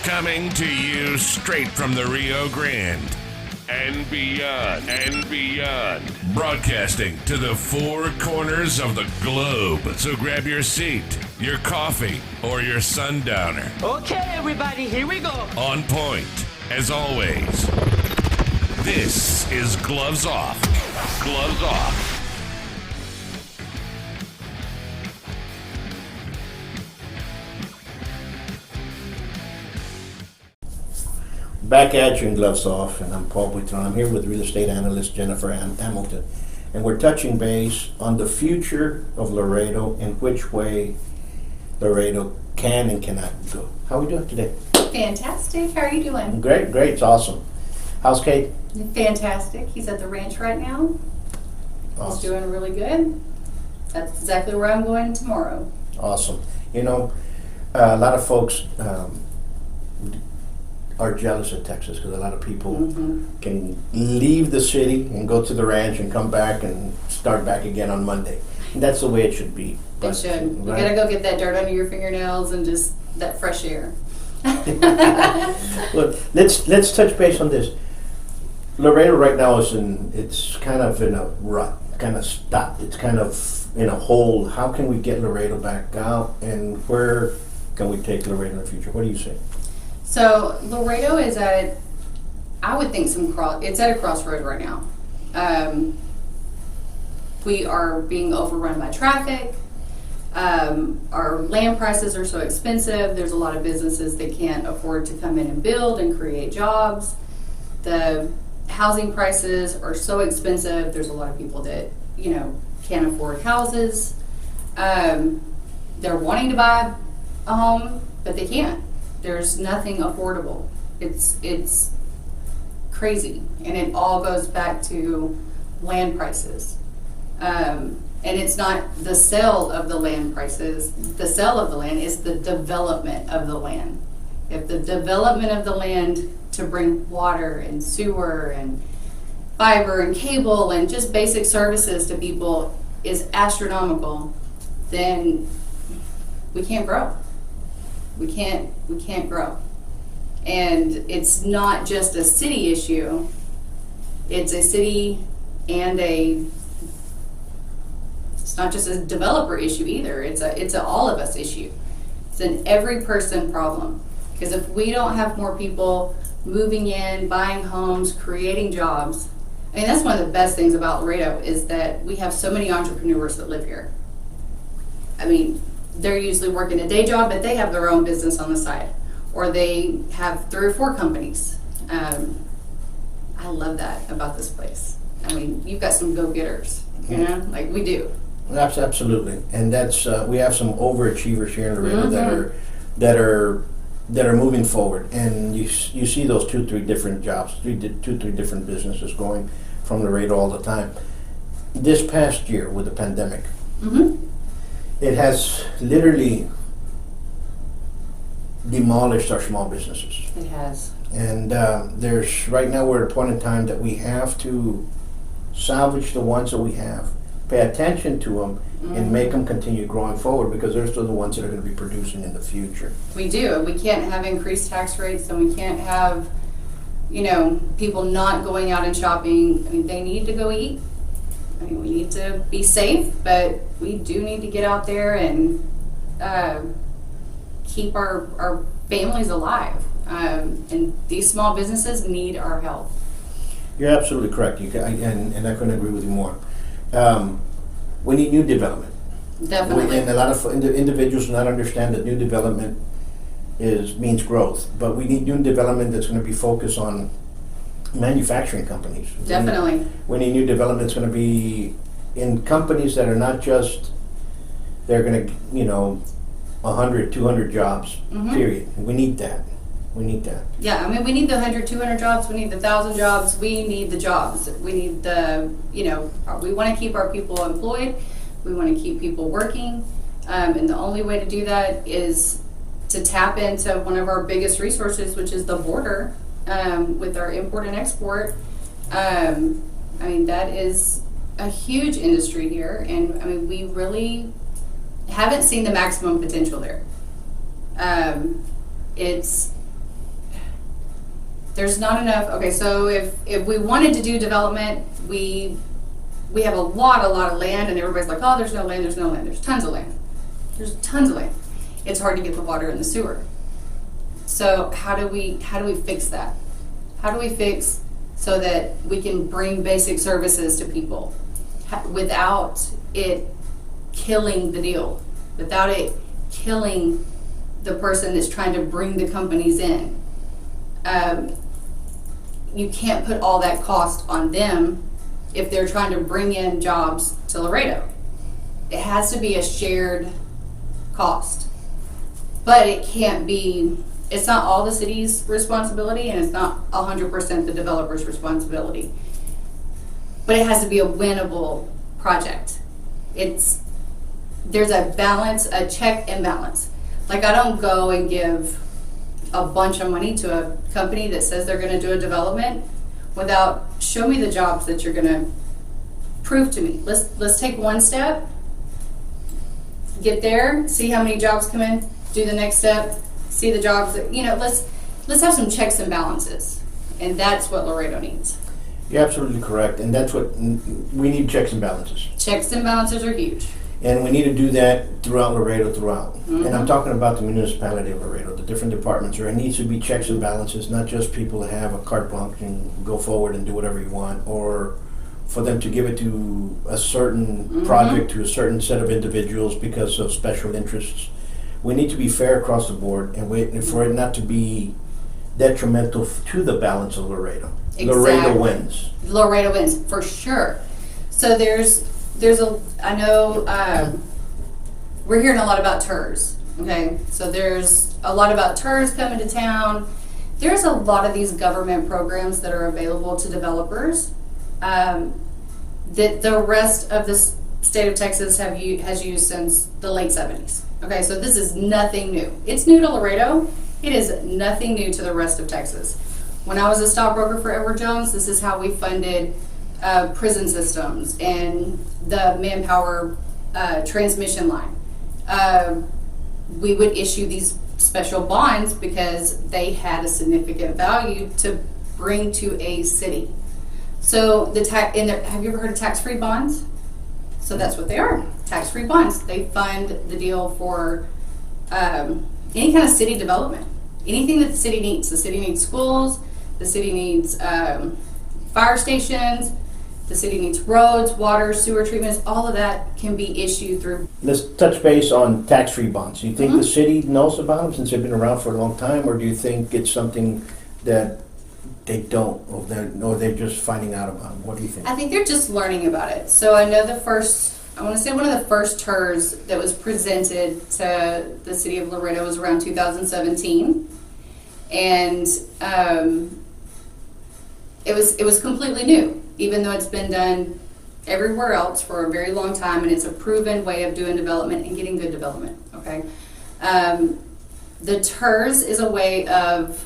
Coming to you straight from the Rio Grande and beyond. Broadcasting to the four corners of the globe. So grab your seat, your coffee, or your sundowner. Okay, everybody, here we go. On point, as always. This is Gloves Off. Gloves Off. Back at you in Gloves Off, and I'm Paul Buitron. I'm here with real estate analyst Jennifer Hamilton, and we're touching base on the future of Laredo and which way Laredo can and cannot go. How are we doing today? Fantastic. How are you doing? Great, it's awesome. How's Kate? Fantastic. He's at the ranch right now. Awesome. He's doing really good. That's exactly where I'm going tomorrow. Awesome. You know, a lot of folks are jealous of Texas because a lot of people can leave the city and go to the ranch and come back and start back again on Monday. And that's the way it should be. It should. You right? gotta go get that dirt under your fingernails and just that fresh air. Look, let's touch base on this. Laredo right now it's kind of in a rut, kind of stopped. It's kind of in a hole. How can we get Laredo back out, and where can we take Laredo in the future? What do you say? So Laredo is at, I would think it's at a crossroad right now. We are being overrun by traffic. Our land prices are so expensive. There's a lot of businesses that can't afford to come in and build and create jobs. The housing prices are so expensive. There's a lot of people that, can't afford houses. They're wanting to buy a home, but they can't. There's nothing affordable. It's crazy, and it all goes back to land prices. And it's not the sale of the land prices. The sale of the land is the development of the land. If the development of the land to bring water and sewer and fiber and cable and just basic services to people is astronomical, then we can't grow. We can't grow. And it's not just a city issue. It's a city and it's not just a developer issue either. It's a all of us issue. It's an every person problem. Because if we don't have more people moving in, buying homes, creating jobs, I mean, that's one of the best things about Laredo is that we have so many entrepreneurs that live here. I mean, they're usually working a day job, but they have their own business on the side, or they have 3 or 4 companies. I love that about this place. I mean, you've got some go-getters, like we do. Absolutely, and that's we have some overachievers here in Laredo that are moving forward, and you see those 2-3 different jobs, 2-3 different businesses going from Laredo all the time. This past year with the pandemic. It has literally demolished our small businesses. It has. And right now we're at a point in time that we have to salvage the ones that we have, pay attention to them, and make them continue growing forward, because they're still the ones that are going to be producing in the future. We do. We can't have increased tax rates, and we can't have, people not going out and shopping. I mean, they need to go eat. I mean, we need to be safe, but we do need to get out there and keep our families alive. And these small businesses need our help. You're absolutely correct, and I couldn't agree with you more. We need new development. Definitely. And a lot of individuals do not understand that new development means growth, but we need new development that's going to be focused on manufacturing companies. Definitely. We need new development that's going to be in companies that are not just, they're going to, 100, 200 jobs, period. We need that. Yeah, I mean, we need the 100, 200 jobs. We need the 1,000 jobs. We need the jobs. We need we want to keep our people employed. We want to keep people working. And the only way to do that is to tap into one of our biggest resources, which is the border, with our import and export. I mean, that is a huge industry here. And I mean, we really haven't seen the maximum potential there. It's There's not enough. Okay, so if we wanted to do development, we have a lot of land, and everybody's like, oh, there's no land, there's no land. There's tons of land. There's tons of land. It's hard to get the water and the sewer. So how do we fix that? How do we fix so that we can bring basic services to people without it killing the deal, without it killing the person that's trying to bring the companies in? You can't put all that cost on them if they're trying to bring in jobs to Laredo. It has to be a shared cost. But it can't be, it's not all the city's responsibility, and it's not 100% the developer's responsibility. But it has to be a winnable project. There's a balance, a check and balance. Like, I don't go and give a bunch of money to a company that says they're gonna do a development without, show me the jobs that you're gonna prove to me. Let's take one step, get there, see how many jobs come in, do the next step, see the jobs that, let's have some checks and balances. And that's what Laredo needs. You're absolutely correct, and that's what we need, checks and balances. Checks and balances are huge. And we need to do that throughout Laredo, And I'm talking about the municipality of Laredo, the different departments. There needs to be checks and balances, not just people to have a carte blanche and go forward and do whatever you want, or for them to give it to a certain project, to a certain set of individuals because of special interests. We need to be fair across the board, and for it not to be detrimental to the balance of Laredo. Exactly. Laredo wins. Laredo wins, for sure. So I know we're hearing a lot about TERS, okay? So there's a lot about TERS coming to town. There's a lot of these government programs that are available to developers that the rest of the state of Texas has used since the late 70s. Okay, so this is nothing new. It's new to Laredo. It is nothing new to the rest of Texas. When I was a stockbroker for Edward Jones, this is how we funded prison systems and the manpower transmission line. We would issue these special bonds because they had a significant value to bring to a city. So have you ever heard of tax-free bonds? So that's what they are, tax-free bonds. They fund the deal for any kind of city development, anything that the city needs. The city needs schools, the city needs fire stations, the city needs roads, water, sewer treatments. All of that can be issued through. Let's touch base on tax-free bonds. Do you think the city knows about them since they've been around for a long time, or do you think it's something that they don't, or they're just finding out about them? What do you think? I think they're just learning about it. So I know I want to say one of the first TERS that was presented to the city of Laredo was around 2017. And it was completely new, even though it's been done everywhere else for a very long time, and it's a proven way of doing development and getting good development, okay? The TERS is a way of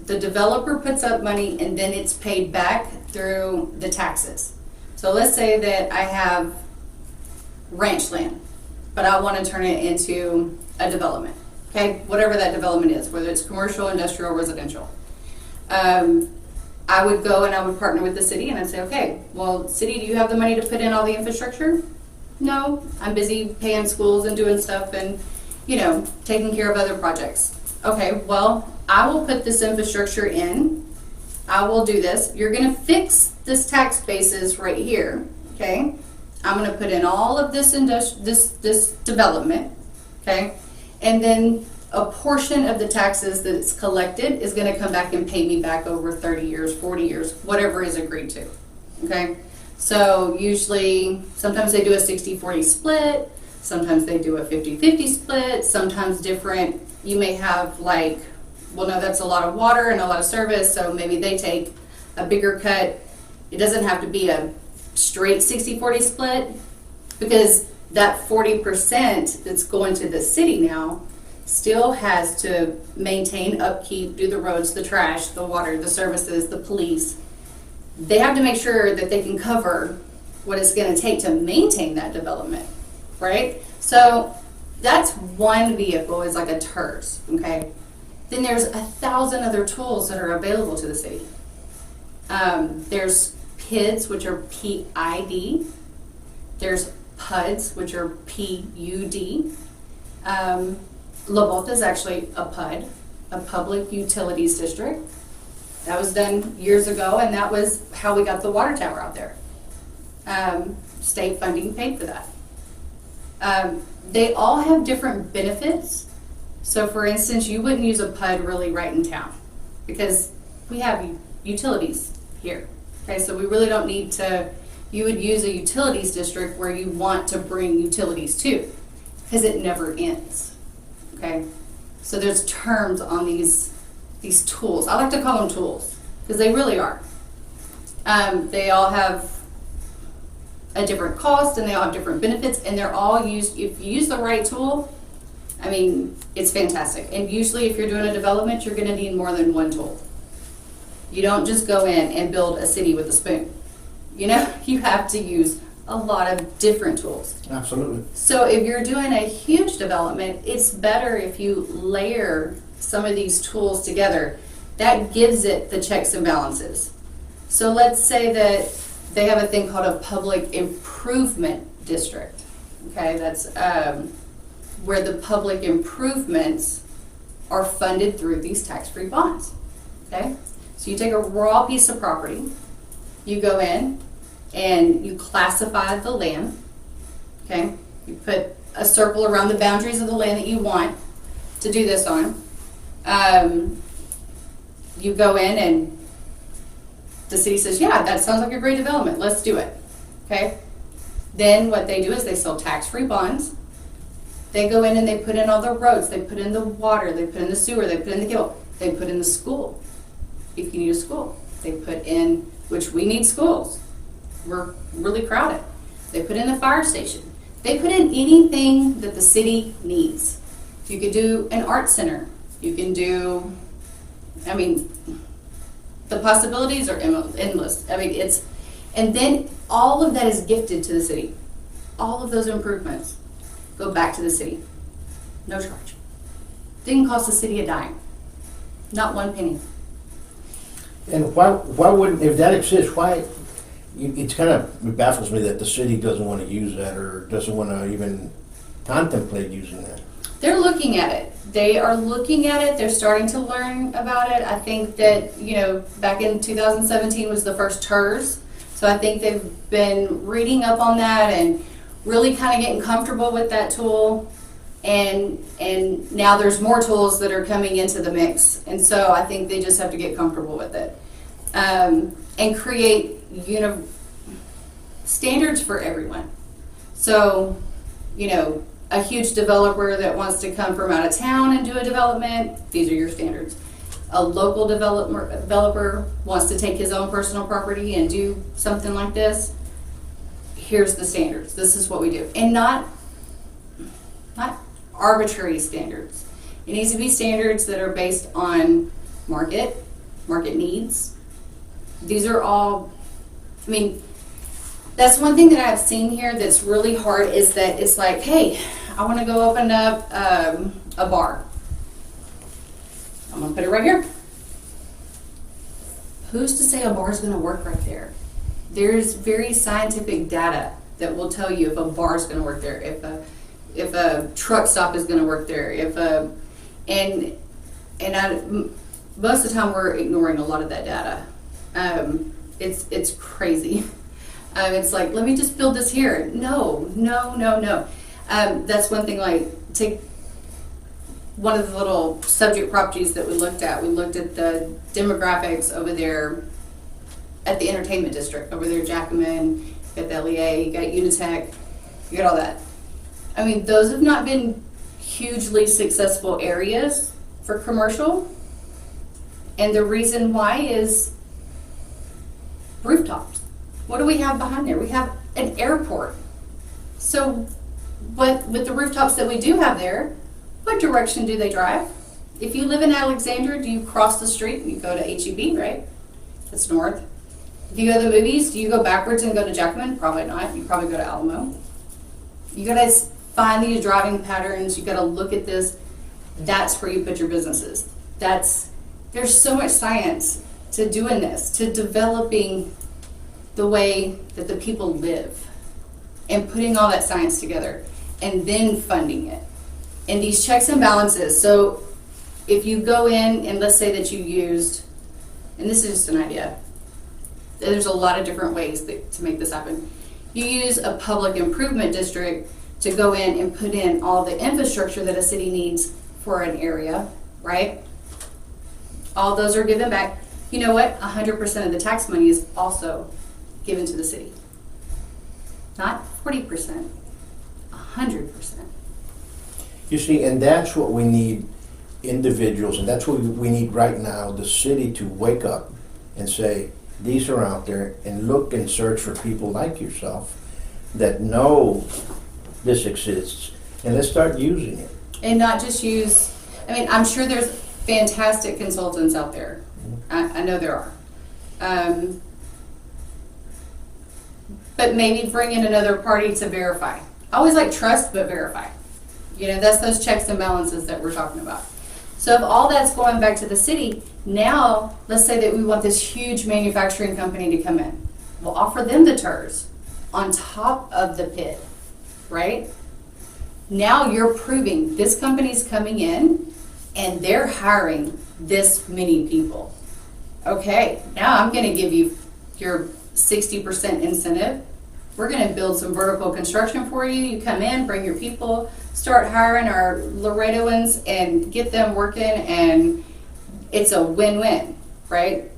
the developer puts up money and then it's paid back through the taxes. So let's say that I have ranch land, but I want to turn it into a development, okay? Whatever that development is, whether it's commercial, industrial, residential. I would go and I would partner with the city and I'd say, okay, well, city, do you have the money to put in all the infrastructure? No, I'm busy paying schools and doing stuff and, taking care of other projects. Okay, well, I will put this infrastructure in. I will do this. You're going to fix this tax basis right here, okay? I'm going to put in all of this this development, okay? And then a portion of the taxes that's collected is going to come back and pay me back over 30 years, 40 years, whatever is agreed to, okay? So usually, sometimes they do a 60-40 split, sometimes they do a 50-50 split, sometimes different. You may have that's a lot of water and a lot of service, so maybe they take a bigger cut. It doesn't have to be a straight 60-40 split, because that 40% that's going to the city now still has to maintain, upkeep, do the roads, the trash, the water, the services, the police. They have to make sure that they can cover what it's going to take to maintain that development, right? So that's one vehicle, is like a TERS, okay? then there's 1,000 other tools that are available to the city. There's PIDs, which are PID. There's PUDs, which are PUD. La Volta is actually a PUD, a Public Utilities District. That was done years ago, and that was how we got the water tower out there. State funding paid for that. They all have different benefits. So for instance, you wouldn't use a PUD really right in town because we have utilities here. Okay, so we really don't need to, you would use a utilities district where you want to bring utilities to, because it never ends. Okay, so there's terms on these tools. I like to call them tools because they really are. They all have a different cost and they all have different benefits, and they're all used, if you use the right tool, I mean, it's fantastic. And usually if you're doing a development, you're gonna need more than one tool. You don't just go in and build a city with a spoon. You know, you have to use a lot of different tools. Absolutely. So if you're doing a huge development, it's better if you layer some of these tools together. That gives it the checks and balances. So let's say that they have a thing called a public improvement district. Okay, that's where the public improvements are funded through these tax-free bonds. Okay, so you take a raw piece of property, you go in and you classify the land. Okay, you put a circle around the boundaries of the land that you want to do this on. You go in and the city says, yeah, that sounds like a great development, let's do it. Okay, then what they do is they sell tax-free bonds. They go in and they put in all the roads, they put in the water, they put in the sewer, they put in the cable, they put in the school, if you need a school. They put in, which we need schools, we're really crowded. They put in the fire station. They put in anything that the city needs. You could do an art center. You can do, I mean, the possibilities are endless. I mean, it's, and then all of that is gifted to the city. All of those improvements go back to the city. No charge. Didn't cost the city a dime. Not one penny. And why wouldn't, if that exists, why, it's kind of, it baffles me that the city doesn't want to use that or doesn't want to even contemplate using that. They're looking at it. They are looking at it. They're starting to learn about it. I think that, you know, back in 2017 was the first TERS. So I think they've been reading up on that and really kind of getting comfortable with that tool. And now there's more tools that are coming into the mix. And so I think they just have to get comfortable with it. And create standards for everyone. So, you know, a huge developer that wants to come from out of town and do a development, these are your standards. A local developer wants to take his own personal property and do something like this, here's the standards. This is what we do. And not arbitrary standards. It needs to be standards that are based on market needs. These are all, I mean, that's one thing that I've seen here that's really hard is that it's like, hey, I want to go open up a bar. I'm going to put it right here. Who's to say a bar is going to work right there? There's very scientific data that will tell you if a bar is going to work there, if a truck stop is going to work there, most of the time we're ignoring a lot of that data. It's crazy. It's like, let me just build this here. No. That's one thing, like, take one of the little subject properties that we looked at. We looked at the demographics over there at the entertainment district. Over there, Jackman, you got the LEA, you got Unitech, you got all that. I mean, those have not been hugely successful areas for commercial. And the reason why is rooftops. What do we have behind there? We have an airport. So with the rooftops that we do have there, what direction do they drive? If you live in Alexandria, do you cross the street and you go to HEB, right? That's north. If you go to the movies, do you go backwards and go to Jackman? Probably not. You probably go to Alamo. You gotta find these driving patterns. You gotta look at this. That's where you put your businesses. There's so much science to doing this, to developing the way that the people live and putting all that science together and then funding it. And these checks and balances, so if you go in and let's say that you used, and this is just an idea, there's a lot of different ways to make this happen. You use a public improvement district to go in and put in all the infrastructure that a city needs for an area, right? All those are given back. You know what? 100% of the tax money is also given to the city. Not 40%, 100%. You see, and that's what we need individuals, and that's what we need right now, the city to wake up and say, these are out there, and look and search for people like yourself that know this exists, and let's start using it. And not just use, I mean, I'm sure there's fantastic consultants out there. I know there are. But maybe bring in another party to verify. I always like trust, but verify. You know, that's those checks and balances that we're talking about. So if all that's going back to the city, now let's say that we want this huge manufacturing company to come in. We'll offer them the TERS on top of the pit, right? Now you're proving this company's coming in and they're hiring this many people. Okay, now I'm going to give you your 60% incentive. We're going to build some vertical construction for you. You come in, bring your people, start hiring our Laredoans and get them working, and it's a win-win, right?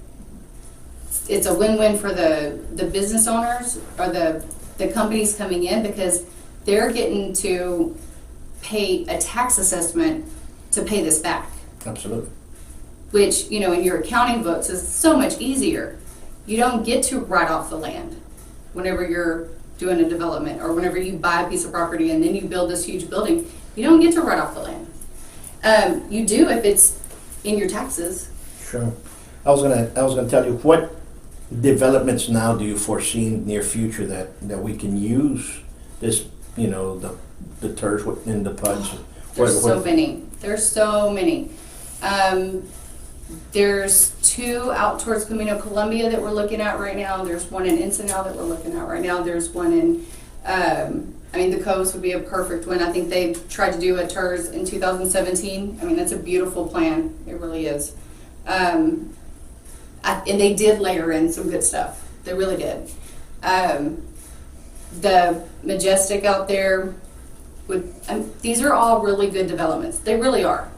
It's a win-win for the business owners or the companies coming in, because they're getting to pay a tax assessment to pay this back. Absolutely. Which, you know, in your accounting books is so much easier. You don't get to write off the land whenever you're doing a development, or whenever you buy a piece of property and then you build this huge building. You don't get to write off the land. You do if it's in your taxes. Sure. I was gonna tell you, what developments now do you foresee in the near future that we can use this, you know, the TERS in the PUDs? There's so many. There's so many. There's 2 out towards Camino Columbia that we're looking at right now. There's one in Ensenada that we're looking at right now. There's one in, the Coves would be a perfect one. I think they tried to do a TERS in 2017. I mean, that's a beautiful plan. It really is. And they did layer in some good stuff. They really did. The Majestic out there, these are all really good developments. They really are.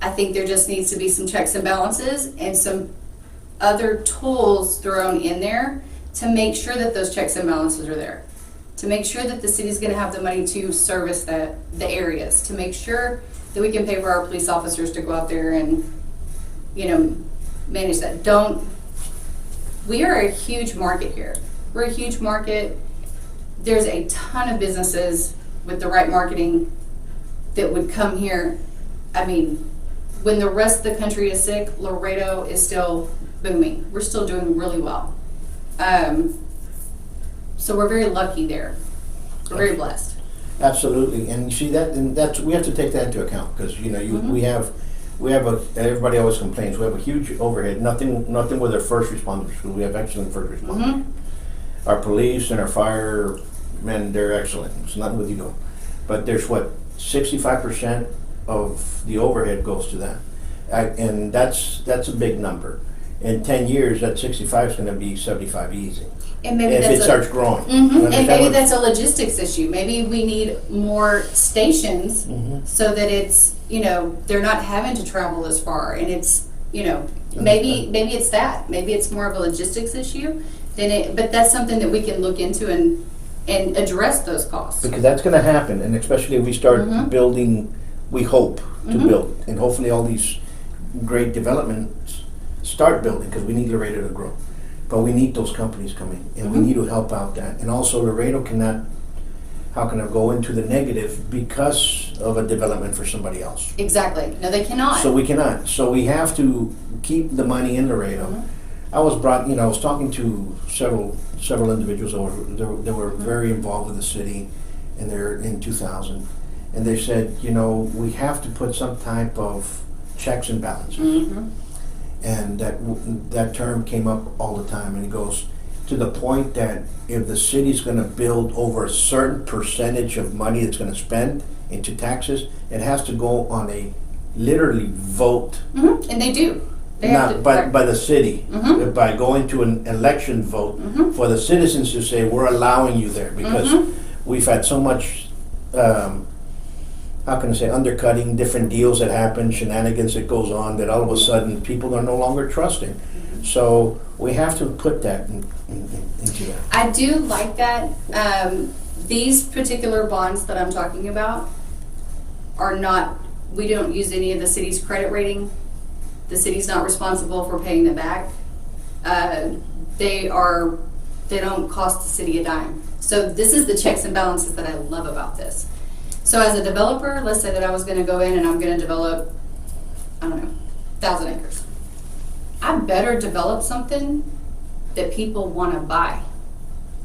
I think there just needs to be some checks and balances and some other tools thrown in there to make sure that those checks and balances are there. To make sure that the city's going to have the money to service the areas. To make sure that we can pay for our police officers to go out there and, you know, manage that. We are a huge market here. We're a huge market. There's a ton of businesses with the right marketing that would come here. I mean, when the rest of the country is sick, Laredo is still booming. We're still doing really well. So we're very lucky there. We're very blessed. Absolutely, and you see that, and that's, we have to take that into account, because you know we have everybody always complains, we have a huge overhead. Nothing with our first responders, because we have excellent first responders. Our police and our firemen, they're excellent. It's nothing with you, but there's 65% of the overhead goes to them, and that's a big number. In 10 years, that 65 is going to be 75 easy. And maybe if that's it starts growing. And maybe that's a logistics issue. Maybe we need more stations so that it's, you know, they're not having to travel as far, and it's, you know, maybe it's that. Maybe it's more of a logistics issue but that's something that we can look into and address those costs. Because that's going to happen, and especially if we start building, we hope to build, and hopefully all these great developments start building, because we need Laredo to grow. But we need those companies coming, and we need to help out that. And also Laredo cannot, how can it go into the negative because of a development for somebody else? Exactly. No, they cannot. So we cannot. So we have to keep the money in Laredo. I was talking to several individuals that were very involved with the city, and they're in 2000. And they said, you know, we have to put some type of checks and balances. Mm-hmm. And that term came up all the time, and it goes to the point that if the city's gonna build over a certain percentage of money it's gonna spend into taxes, it has to go on a literally vote. Mm-hmm. And they do. They have Not to, by the city, Mhm. by going to an election vote Mhm. for the citizens to say, we're allowing you there, because Mhm. we've had so much, how can I say, undercutting, different deals that happen, shenanigans that goes on, that all of a sudden people are no longer trusting. So we have to put that into that. I do like that. These particular bonds that I'm talking about are not, we don't use any of the city's credit rating. The city's not responsible for paying them back. They don't cost the city a dime. So this is the checks and balances that I love about this. So as a developer, let's say that I was gonna go in and I'm gonna develop, I don't know, 1,000 acres. I better develop something that people wanna buy.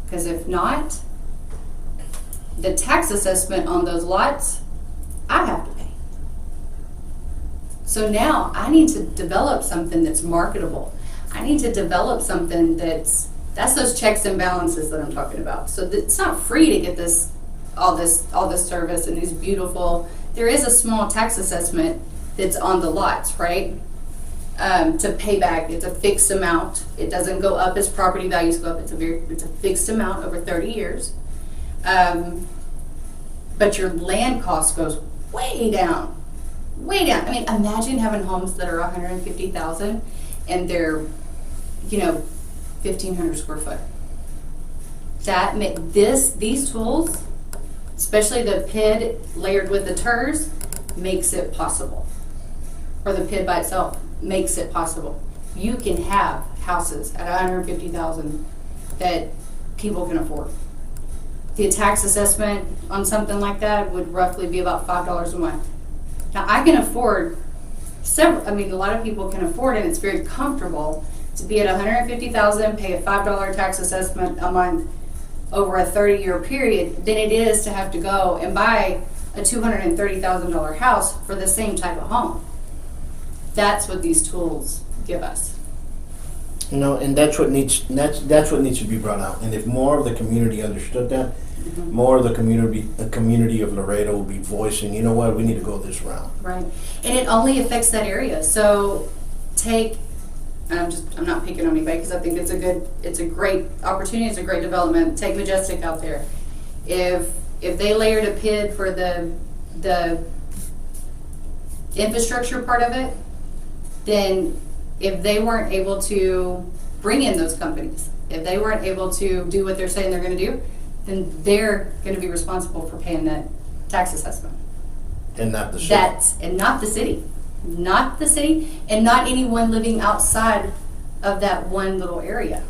Because if not, the tax assessment on those lots, I have to pay. So now I need to develop something that's marketable. I need to develop something that's those checks and balances that I'm talking about. So it's not free to get all this service and these beautiful, there is a small tax assessment that's on the lots, right? To pay back, it's a fixed amount. It doesn't go up as property values go up. It's a fixed amount over 30 years. But your land cost goes way down. Way down. I mean, imagine having homes that are 150,000 and they're, 1,500 square foot. These tools, especially the PID layered with the TERS, makes it possible. Or the PID by itself makes it possible. You can have houses at 150,000 that people can afford. The tax assessment on something like that would roughly be about $5 a month. Now I can afford a lot of people can afford it, and it's very comfortable to be at 150,000, pay a $5 tax assessment a month over a 30-year period than it is to have to go and buy a $230,000 house for the same type of home. That's what these tools give us. And that's what needs to be brought out. And if more of the community understood that, more of the community of Laredo will be voicing, you know what, we need to go this route. Right, and it only affects that area. So I'm not picking on anybody because I think it's a great opportunity, it's a great development. Take Majestic out there. If they layered a PID for the infrastructure part of it, then if they weren't able to bring in those companies, if they weren't able to do what they're saying they're going to do, then they're going to be responsible for paying that tax assessment. And not the city. And not the city. Not the city, and not anyone living outside of that one little area.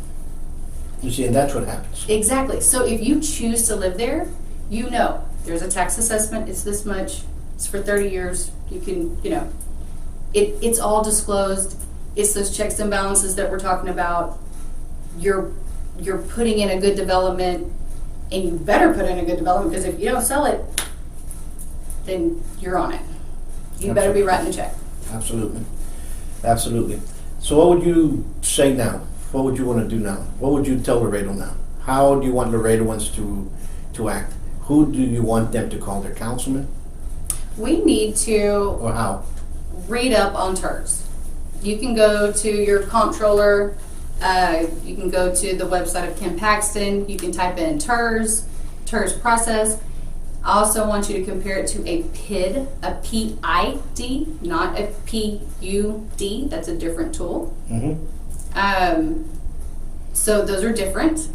You see, and that's what happens. Exactly. So if you choose to live there, there's a tax assessment, it's this much, it's for 30 years, you can, it's all disclosed. It's those checks and balances that we're talking about. You're putting in a good development, and you better put in a good development, because if you don't sell it, then you're on it. You better be writing a check. Absolutely. Absolutely. So what would you say now? What would you want to do now? What would you tell Laredo now? How do you want Laredoans to act? Who do you want them to call their councilman? We need to Or how? read up on TERS. You can go to your comptroller, you can go to the website of Kim Paxton, you can type in TERS process. I also want you to compare it to a PID, a PID, not a PUD. That's a different tool. Mm-hmm. So those are different.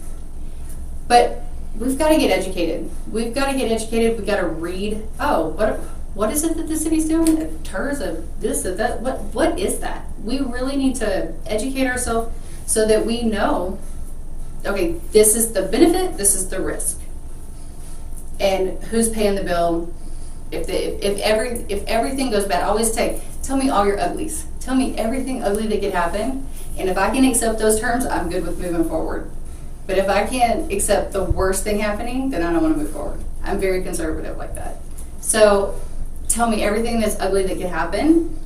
But we've got to get educated. We've got to read, what is it that the city's doing? A TERS of this, of that. What is that? We really need to educate ourselves so that we know, okay, this is the benefit, this is the risk. And who's paying the bill? If everything goes bad, always tell me all your uglies. Tell me everything ugly that could happen. And if I can accept those terms, I'm good with moving forward. But if I can't accept the worst thing happening, then I don't want to move forward. I'm very conservative like that. So tell me everything that's ugly that could happen,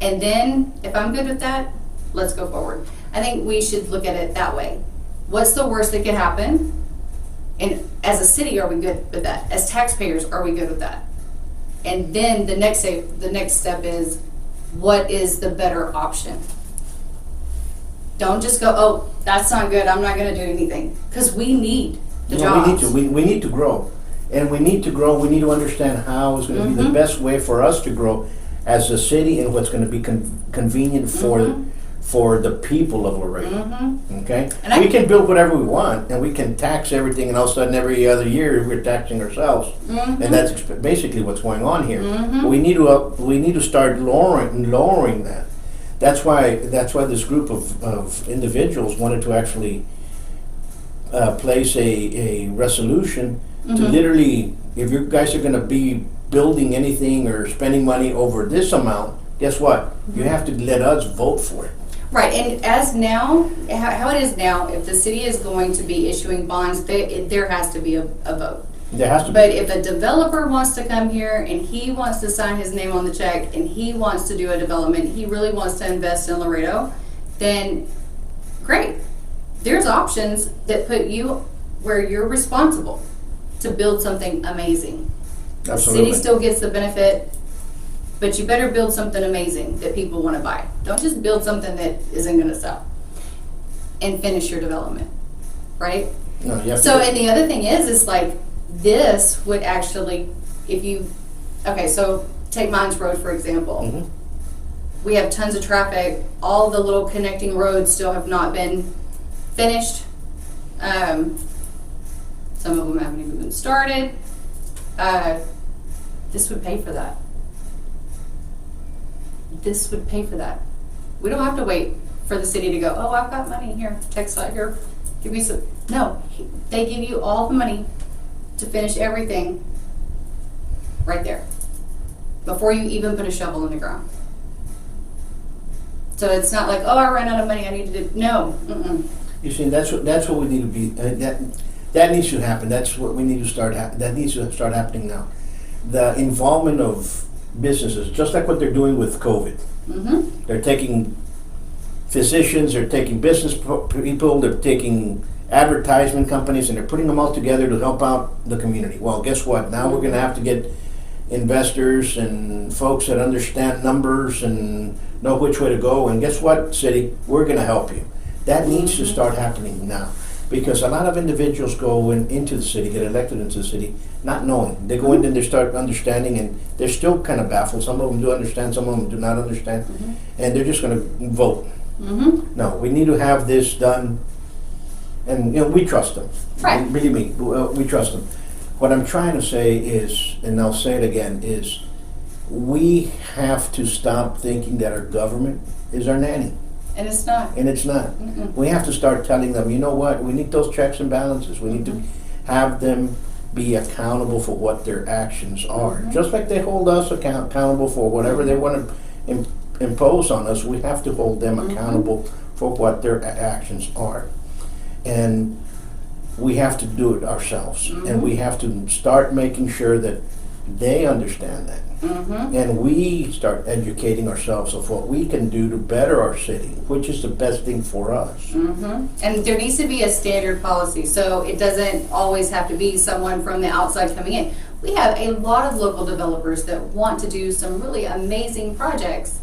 And then, if I'm good with that, let's go forward. I think we should look at it that way. What's the worst that could happen? And as a city, are we good with that? As taxpayers, are we good with that? And then the next step is, what is the better option? Don't just go, oh, that's not good, I'm not gonna do anything. Because we need the jobs. We need to grow. And we need to grow, we need to understand how is gonna be the best way for us to grow as a city and what's gonna be convenient for the people of Laredo. Okay? And we can build whatever we want, and we can tax everything, and all of a sudden every other year we're taxing ourselves. And that's basically what's going on here. We need to start lowering that. That's why this group of individuals wanted to actually place a resolution to literally, if you guys are going to be building anything or spending money over this amount, guess what? You have to let us vote for it. Right, and as now, how it is now, if the city is going to be issuing bonds, there has to be a vote. There has to be. But if a developer wants to come here and he wants to sign his name on the check and he wants to do a development, he really wants to invest in Laredo, then great. There's options that put you where you're responsible to build something amazing. Absolutely. The city still gets the benefit, but you better build something amazing that people want to buy. Don't just build something that isn't going to sell. And finish your development, right? No, you have So, to. and the other thing is like, this would actually, so take Mines Road, for example. We have tons of traffic. All the little connecting roads still have not been finished. Some of them haven't even been started. This would pay for that. This would pay for that. We don't have to wait for the city to go, oh, I've got money here, Texas, here, give me some. No, they give you all the money to finish everything right there before you even put a shovel in the ground. So it's not like, oh, I ran out of money, I need to do, no. You see, that's what we need to be, that needs to happen. That's what we need to start, that needs to start happening now. The involvement of businesses, just like what they're doing with COVID. They're taking physicians, they're taking business people, they're taking advertisement companies, and they're putting them all together to help out the community. Well, guess what? Now we're going to have to get investors and folks that understand numbers and know which way to go. And guess what, city? We're going to help you. That needs to start happening now, because a lot of individuals go into the city, get elected into the city, not knowing. They go in and they start understanding, and they're still kind of baffled. Some of them do understand, some of them do not understand, and they're just going to vote. No, we need to have this done. And we trust them. Right. Believe me, we trust them. What I'm trying to say is, and I'll say it again, is we have to stop thinking that our government is our nanny. And it's not. And it's not. We have to start telling them, you know what, we need those checks and balances. We need to have them be accountable for what their actions are. Just like they hold us accountable for whatever they want to impose on us, we have to hold them accountable for what their actions are. And we have to do it ourselves. And we have to start making sure that they understand that. And we start educating ourselves of what we can do to better our city, which is the best thing for us. And there needs to be a standard policy, so it doesn't always have to be someone from the outside coming in. We have a lot of local developers that want to do some really amazing projects.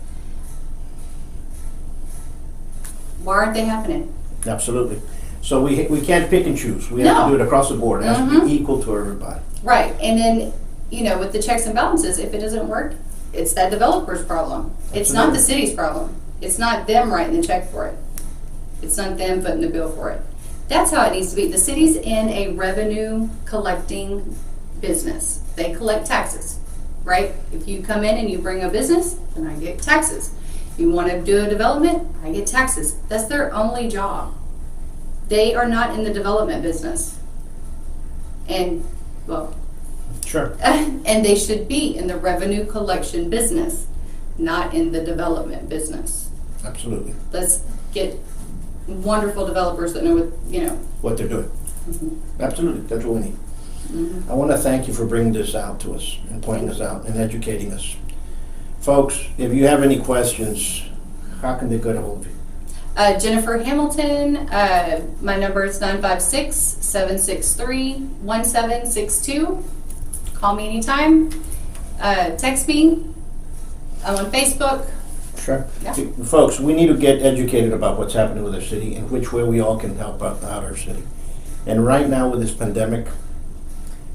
Why aren't they happening? Absolutely. So we can't pick and choose. We have to do it across the board. It has to be equal to everybody. Right, and then, with the checks and balances, if it doesn't work, it's that developer's problem. It's not the city's problem. It's not them writing the check for it. It's not them footing the bill for it. That's how it needs to be. The city's in a revenue collecting business. They collect taxes, right? If you come in and you bring a business, then I get taxes. If you want to do a development, I get taxes. That's their only job. They are not in the development business. And, well, Sure. and they should be in the revenue collection business, not in the development business. Absolutely. Let's get wonderful developers that know What they're doing. Absolutely. That's what we need. I want to thank you for bringing this out to us and pointing us out and educating us. Folks, if you have any questions, how can they get a hold of you? Jennifer Hamilton, my number is 956-763-1762. Call me anytime. Text me. I'm on Facebook. Sure. Yeah. Folks, we need to get educated about what's happening with our city and which way we all can help out our city. And right now with this pandemic,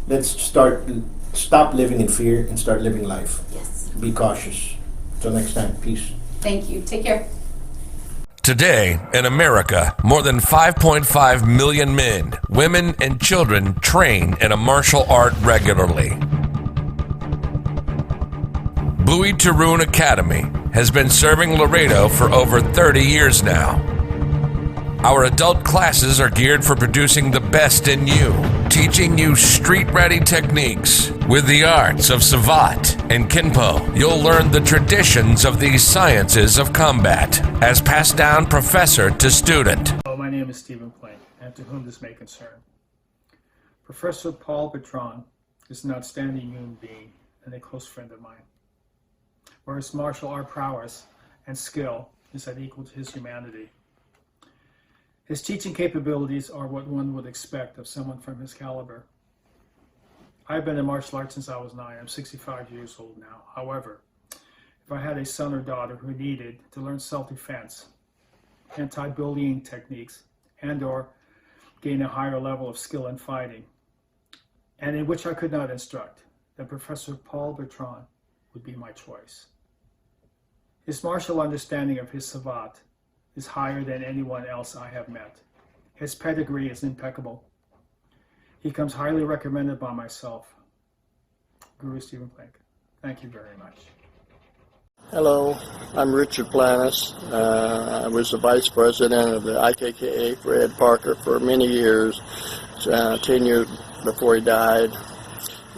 let's stop living in fear and start living life. Yes. Be cautious. Till next time, peace. Thank you. Take care. Today, in America, more than 5.5 million men, women, and children train in a martial art regularly. Buitron Academy has been serving Laredo for over 30 years now. Our adult classes are geared for producing the best in you, teaching you street-ready techniques. With the arts of Savate and Kinpo, you'll learn the traditions of these sciences of combat, as passed down professor to student. Hello, my name is Stephen Plank, and to whom this may concern. Professor Paul Buitrón is an outstanding human being and a close friend of mine, where his martial art prowess and skill is at equal to his humanity. His teaching capabilities are what one would expect of someone from his caliber. I've been in martial arts since I was 9. I'm 65 years old now. However, if I had a son or daughter who needed to learn self-defense, anti-bullying techniques, and/or gain a higher level of skill in fighting, and in which I could not instruct, then Professor Paul Buitrón would be my choice. His martial understanding of his Savate is higher than anyone else I have met. His pedigree is impeccable. He comes highly recommended by myself. Guru Stephen Plank. Thank you very much. Hello, I'm Richard Planis. I was the vice president of the IKKA for Ed Parker for many years, 10 years before he died.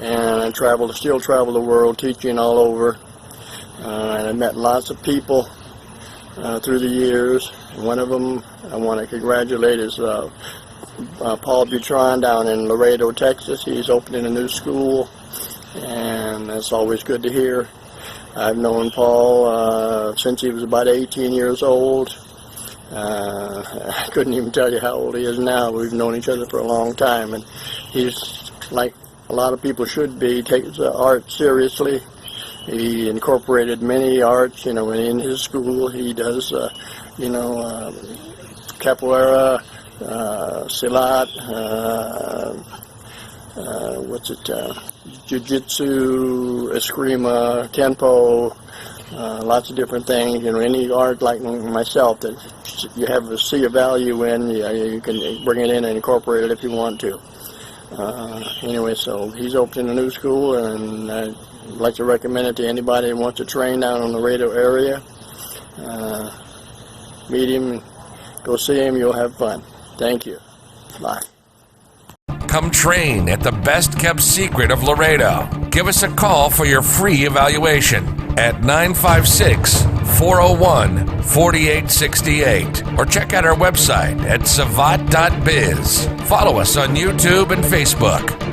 And I still travel the world teaching all over. And I met lots of people through the years. One of them I want to congratulate is Paul Buitrón down in Laredo, Texas. He's opening a new school, and that's always good to hear. I've known Paul since he was about 18 years old. I couldn't even tell you how old he is now. We've known each other for a long time, and he's like a lot of people should be, takes art seriously. He incorporated many arts, in his school. He does, capoeira, silat, jiu-jitsu, eskrima, kenpo, lots of different things. Any art like myself that you see a value in, you can bring it in and incorporate it if you want to. Anyway, so he's opening a new school, and I'd like to recommend it to anybody who wants to train down in the Laredo area. Meet him, go see him, you'll have fun. Thank you. Bye. Come train at the best kept secret of Laredo. Give us a call for your free evaluation at 956-401-4868 or check out our website at savate.biz. Follow us on YouTube and Facebook.